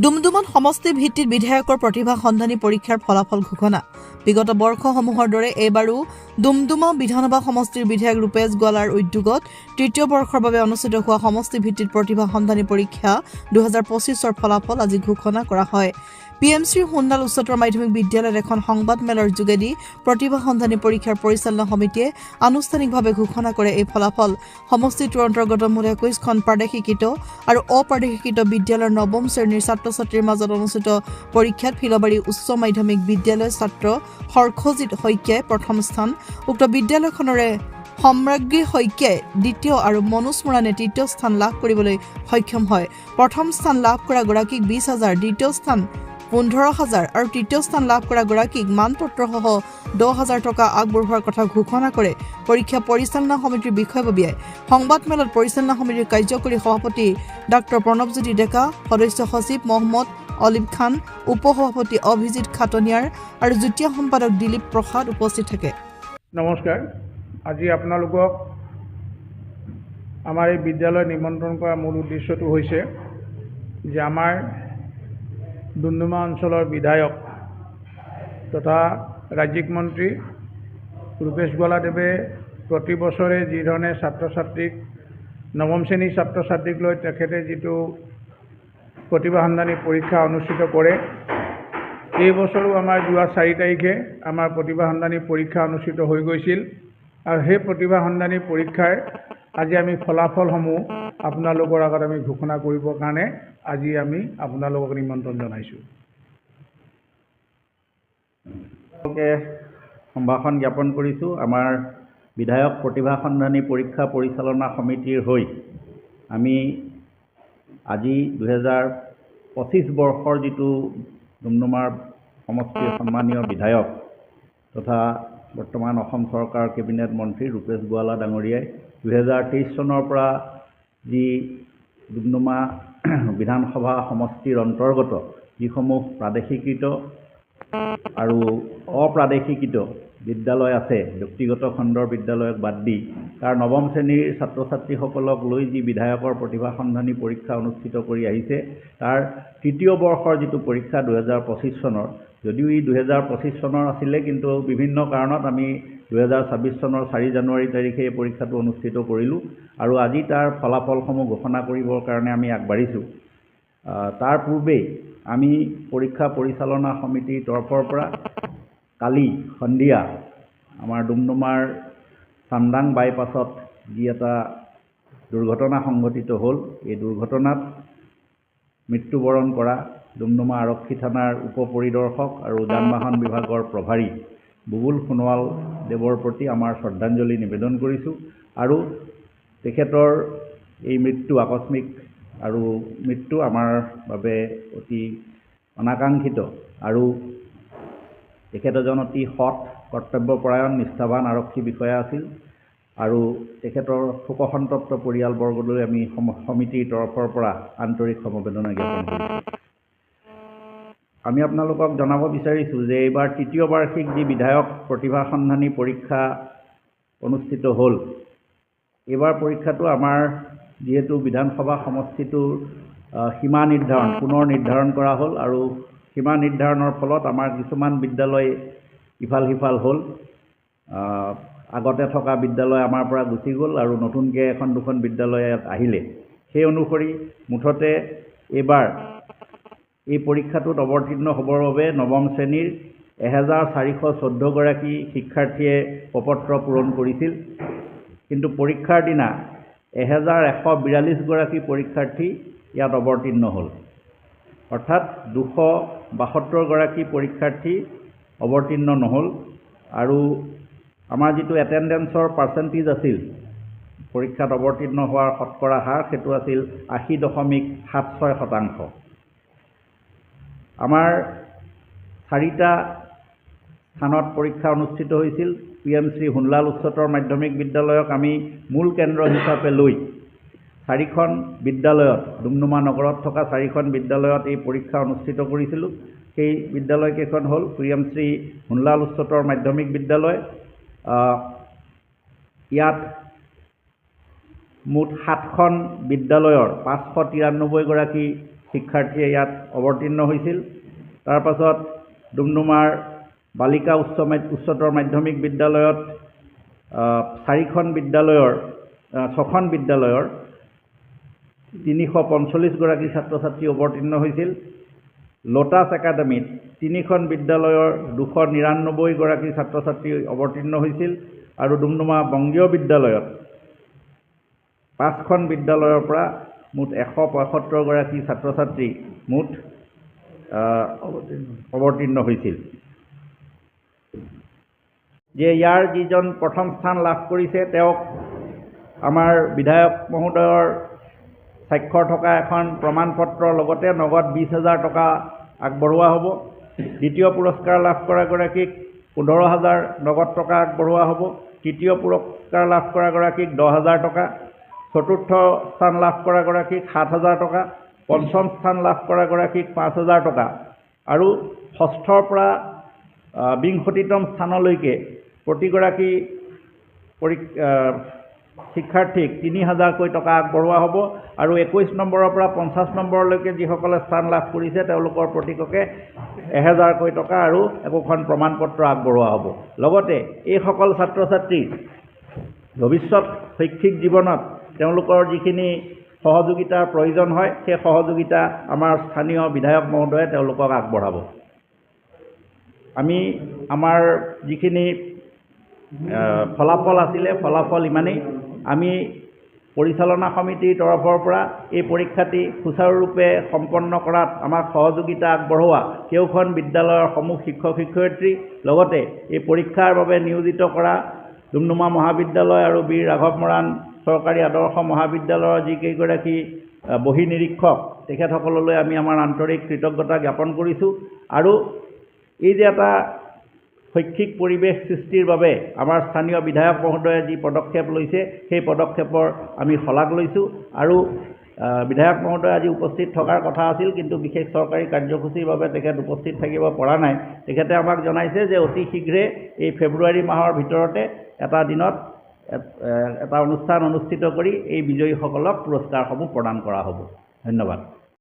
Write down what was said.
ডুমডুমত সমষ্টি ভিত্তিত বিধায়কৰ প্ৰতিভা সন্ধানী পৰীক্ষাৰ ফলাফল ঘোষণা বিগত বৰ্ষসমূহৰ দৰে এইবাৰো ডুমডুমা বিধানসভা সমষ্টিৰ বিধায়ক ৰূপেশ গোৱালাৰ উদ্যোগত তৃতীয় বৰ্ষৰ বাবে অনুষ্ঠিত হোৱা সমষ্টি ভিত্তিত প্ৰতিভা সন্ধানী পৰীক্ষা 2025ৰ ফলাফল আজি ঘোষণা কৰা হয়। PMCৰ সোণাল উচ্চতৰ মাধ্যমিক বিদ্যালয়ত এখন সংবাদ মেলৰ যোগেদি প্ৰতিভা সন্ধানী পৰীক্ষাৰ পৰিচালনা সমিতিয়ে আনুষ্ঠানিকভাৱে ঘোষণা কৰে এই ফলাফল। সমষ্টিটোৰ অন্তৰ্গত মুঠ 21খন প্ৰাদেশিকৃত আৰু অপ্ৰাদেশিকৃত বিদ্যালয়ৰ নৱম শ্ৰেণীৰ ছাত্ৰ-ছাত্ৰীৰ মাজত অনুষ্ঠিত পৰীক্ষাত ফিলবাৰী উচ্চ মাধ্যমিক বিদ্যালয়ৰ ছাত্ৰ হৰ্ষজিৎ শইকীয়াই প্ৰথম স্থান, উক্ত বিদ্যালয়খনৰে সম্ৰাজ্ঞী শইকীয়াই দ্বিতীয় আৰু মনোজ মোৰাণে তৃতীয় স্থান লাভ কৰিবলৈ সক্ষম হয়। প্ৰথম স্থান লাভ কৰা গৰাকীক 20,000, দ্বিতীয় স্থান 15,000 আৰু তৃতীয় স্থান লাভ কৰা গৰাকীক মানপত্ৰসহ 10,000 টকা আগবঢ়োৱাৰ কথা ঘোষণা কৰে পৰীক্ষা পৰিচালনা সমিতিৰ বিষয়ববীয়াই। সংবাদমেলত পৰিচালনা সমিতিৰ কাৰ্যকৰী সভাপতি ডাঃ প্ৰণৱজ্যোতি ডেকা, সদস্য সচিব মহম্মদ অলিভ খান, উপসভাপতি অভিজিৎ খাটনিয়াৰ আৰু যুটীয়া সম্পাদক দিলীপ প্ৰসাদ উপস্থিত থাকে। নমস্কাৰ। আজি আপোনালোকক আমাৰ এই বিদ্যালয় নিমন্ত্ৰণ কৰাৰ মূল উদ্দেশ্যটো হৈছে যে আমাৰ ডুমডুমা অঞ্চলৰ বিধায়ক তথা ৰাজ্যিক মন্ত্ৰী ৰূপেশ গোৱালাদেৱে প্ৰতি বছৰে যি ধৰণে ছাত্ৰ ছাত্ৰীক নৱম শ্ৰেণীৰ ছাত্ৰ ছাত্ৰীক লৈ তেখেতে যিটো প্ৰতিভা সন্ধানী পৰীক্ষা অনুষ্ঠিত কৰে, এই বছৰো আমাৰ যোৱা 4 তাৰিখে আমাৰ প্ৰতিভা সন্ধানী পৰীক্ষা অনুষ্ঠিত হৈ গৈছিল আৰু সেই প্ৰতিভা সন্ধানী পৰীক্ষাৰ আজি আমি ফলাফলসমূহ আপোনালোকৰ আগত আমি ঘোষণা কৰিবৰ কাৰণে আজি আমি আপোনালোকক নিমন্ত্ৰণ জনাইছোঁ। সম্ভাষণ জ্ঞাপন কৰিছোঁ। আমাৰ বিধায়ক প্ৰতিভা সন্ধানী পৰীক্ষা পৰিচালনা সমিতিৰ হৈ আমি আজি 2025 বৰ্ষৰ যিটো ডুমডুমাৰ সমষ্টিৰ সন্মানীয় বিধায়ক তথা বৰ্তমান অসম চৰকাৰৰ কেবিনেট মন্ত্ৰী ৰূপেশ গোৱালা ডাঙৰীয়াই 2023 চনৰ পৰা যি ডুমডুমা বিধানসভা সমষ্টিৰ অন্তৰ্গত যিসমূহ প্ৰাদেশিকৃত আৰু অপ্ৰাদেশিকৃত বিদ্যালয় আছে, ব্যক্তিগত খণ্ডৰ বিদ্যালয়ক বাদ দি তাৰ নৱম শ্ৰেণীৰ ছাত্ৰ ছাত্ৰীসকলক লৈ যি বিধায়কৰ প্ৰতিভা সন্ধানী পৰীক্ষা অনুষ্ঠিত কৰি আহিছে, তাৰ তৃতীয় বৰ্ষৰ যিটো পৰীক্ষা 2025 চনৰ, যদিও ই 2025 চনৰ আছিলে, কিন্তু বিভিন্ন কাৰণত আমি 2026 চনৰ 4 জানুৱাৰী তাৰিখে এই পৰীক্ষাটো অনুষ্ঠিত কৰিলোঁ আৰু আজি তাৰ ফলাফলসমূহ ঘোষণা কৰিবৰ কাৰণে আমি আগবাঢ়িছোঁ। তাৰ পূৰ্বে আমি পৰীক্ষা পৰিচালনা সমিতিৰ তৰফৰ পৰা কালি সন্ধিয়া আমাৰ ডুমডুমাৰ চামদাং বাইপাছত যি এটা দুৰ্ঘটনা সংঘটিত হ'ল, এই দুৰ্ঘটনাত মৃত্যুবৰণ কৰা ডুমডুমা আৰক্ষী থানাৰ উপ পৰিদৰ্শক আৰু যান বাহন বিভাগৰ প্ৰভাৰী বুবুল সোণোৱাল দেৱৰ প্ৰতি আমাৰ শ্ৰদ্ধাঞ্জলি নিবেদন কৰিছোঁ আৰু তেখেতৰ এই মৃত্যু আকস্মিক আৰু মৃত্যু আমাৰ বাবে অতি অনাকাংক্ষিত আৰু তেখেত এজন অতি সৎ, কৰ্তব্যপৰায়ণ, নিষ্ঠাৱান আৰক্ষী বিষয়া আছিল আৰু তেখেতৰ শোকসন্তপ্ত পৰিয়ালবৰ্গলৈ আমি সমিতিৰ তৰফৰ পৰা আন্তৰিক সমবেদনা জ্ঞাপন কৰিছোঁ। আমি আপোনালোকক জনাব বিচাৰিছোঁ যে এইবাৰ তৃতীয় বাৰ্ষিক যি বিধায়ক প্ৰতিভা সন্ধানী পৰীক্ষা অনুষ্ঠিত হ'ল, এইবাৰ পৰীক্ষাটো আমাৰ যিহেতু বিধানসভা সমষ্টিটোৰ সীমা নিৰ্ধাৰণ পুনৰ নিৰ্ধাৰণ কৰা হ'ল আৰু সীমা নিৰ্ধাৰণৰ ফলত আমাৰ কিছুমান বিদ্যালয় ইফাল সিফাল হ'ল। আগতে থকা বিদ্যালয় আমাৰ পৰা গুচি গ'ল আৰু নতুনকৈ এখন দুখন বিদ্যালয় আহিলে। সেই অনুসৰি মুঠতে এইবাৰ এই পৰীক্ষাটোত অৱতীৰ্ণ হ'বৰ বাবে নৱম শ্ৰেণীৰ 1414 গৰাকী শিক্ষাৰ্থীয়ে প্ৰপত্ৰ পূৰণ কৰিছিল, কিন্তু পৰীক্ষাৰ দিনা 1142 গৰাকী পৰীক্ষাৰ্থী ইয়াত অৱতীৰ্ণ হ'ল, অৰ্থাৎ 272 গৰাকী পৰীক্ষাৰ্থী অৱতীৰ্ণ নহ'ল আৰু আমাৰ যিটো এটেণ্ডেঞ্চৰ পাৰ্চেণ্টেজ আছিল, পৰীক্ষাত অৱতীৰ্ণ হোৱাৰ শতকৰা হাৰ, সেইটো আছিল 80.76%। আমাৰ 4টা স্থানত পৰীক্ষা অনুষ্ঠিত হৈছিল। PMC সোণলাল উচ্চতৰ মাধ্যমিক বিদ্যালয়ক আমি মূল কেন্দ্ৰ হিচাপে লৈ 4খন বিদ্যালয়ত, ডুমডুমা নগৰত থকা 4খন বিদ্যালয়ত এই পৰীক্ষা অনুষ্ঠিত কৰিছিলোঁ। সেই বিদ্যালয়কেইখন হ'ল PMC সোণলাল উচ্চতৰ মাধ্যমিক বিদ্যালয়, ইয়াত মুঠ 7খন বিদ্যালয়ৰ 593 গৰাকী শিক্ষাৰ্থীয়ে ইয়াত অৱতীৰ্ণ হৈছিল। তাৰ পাছত ডুমডুমাৰ বালিকা উচ্চতৰ মাধ্যমিক বিদ্যালয়ত 6খন বিদ্যালয়ৰ 345 গৰাকী ছাত্ৰ ছাত্ৰী অৱতীৰ্ণ হৈছিল। লোটাছ একাডেমীত 3খন বিদ্যালয়ৰ 299 গৰাকী ছাত্ৰ ছাত্ৰী অৱতীৰ্ণ হৈছিল আৰু ডুমডুমা বংগীয় বিদ্যালয়ত 5খন বিদ্যালয়ৰ পৰা মুঠ 175 গৰাকী ছাত্ৰ ছাত্ৰী মুঠ অৱতীৰ্ণ হৈছিল। যে ইয়াৰ যিজন প্ৰথম স্থান লাভ কৰিছে তেওঁক আমাৰ বিধায়ক মহোদয়ৰ স্বাক্ষৰ থকা এখন প্ৰমাণপত্ৰৰ লগতে নগদ 20,000 টকা আগবঢ়োৱা হ'ব। দ্বিতীয় পুৰস্কাৰ লাভ কৰা গৰাকীক 15,000 নগদ টকা আগবঢ়োৱা হ'ব। তৃতীয় পুৰস্কাৰ লাভ কৰা গৰাকীক 10,000 টকা। চতুৰ্থ স্থান লাভ কৰা গৰাকীক 7,000 টকা। পঞ্চম স্থান লাভ কৰা গৰাকীক 5,000 টকা আৰু ষষ্ঠৰ পৰা 20তম স্থানলৈকে প্ৰতিগৰাকী শিক্ষাৰ্থীক 3,000কৈ টকা আগবঢ়োৱা হ'ব আৰু 21 নম্বৰৰ পৰা 50 নম্বৰলৈকে যিসকলে স্থান লাভ কৰিছে তেওঁলোকৰ প্ৰত্যেককে 1,000কৈ টকা আৰু একোখন প্ৰমাণপত্ৰ আগবঢ়োৱা হ'ব। লগতে এইসকল ছাত্ৰ ছাত্ৰীৰ ভৱিষ্যত শৈক্ষিক জীৱনত তেওঁলোকৰ যিখিনি সহযোগিতাৰ প্ৰয়োজন হয় সেই সহযোগিতা আমাৰ স্থানীয় বিধায়ক মহোদয়ে তেওঁলোকক আগবঢ়াব। আমি আমাৰ যিখিনি ফলাফল আছিলে ফলাফল ইমানেই। আমি পৰিচালনা সমিতিৰ তৰফৰ পৰা এই পৰীক্ষাটি সুচাৰুৰূপে সম্পন্ন কৰাত আমাক সহযোগিতা আগবঢ়োৱা কেওখন বিদ্যালয়ৰ সমূহ শিক্ষক শিক্ষয়িত্ৰী লগতে এই পৰীক্ষাৰ বাবে নিয়োজিত কৰা ডুমডুমা মহাবিদ্যালয় আৰু বীৰ ৰাঘৱ মৰাণ চৰকাৰী আদৰ্শ মহাবিদ্যালয়ৰ যিকেইগৰাকী বহি নিৰীক্ষক তেখেতসকললৈ আমি আমাৰ আন্তৰিক কৃতজ্ঞতা জ্ঞাপন কৰিছোঁ। আৰু এই যে এটা শৈক্ষিক পৰিৱেশ সৃষ্টিৰ বাবে আমাৰ স্থানীয় বিধায়ক মহোদয়ে যি পদক্ষেপ লৈছে সেই পদক্ষেপৰ আমি শলাগ লৈছোঁ। আৰু বিধায়ক মহোদয় আজি উপস্থিত থকাৰ কথা আছিল কিন্তু বিশেষ চৰকাৰী কাৰ্যসূচীৰ বাবে তেখেত উপস্থিত থাকিব পৰা নাই। তেখেতে আমাক জনাইছে যে অতি শীঘ্ৰে এই ফেব্ৰুৱাৰী মাহৰ ভিতৰতে এটা দিনত এটা অনুষ্ঠান অনুষ্ঠিত কৰি এই বিজয়ীসকলক পুৰস্কাৰসমূহ প্ৰদান কৰা হ'ব। ধন্যবাদ।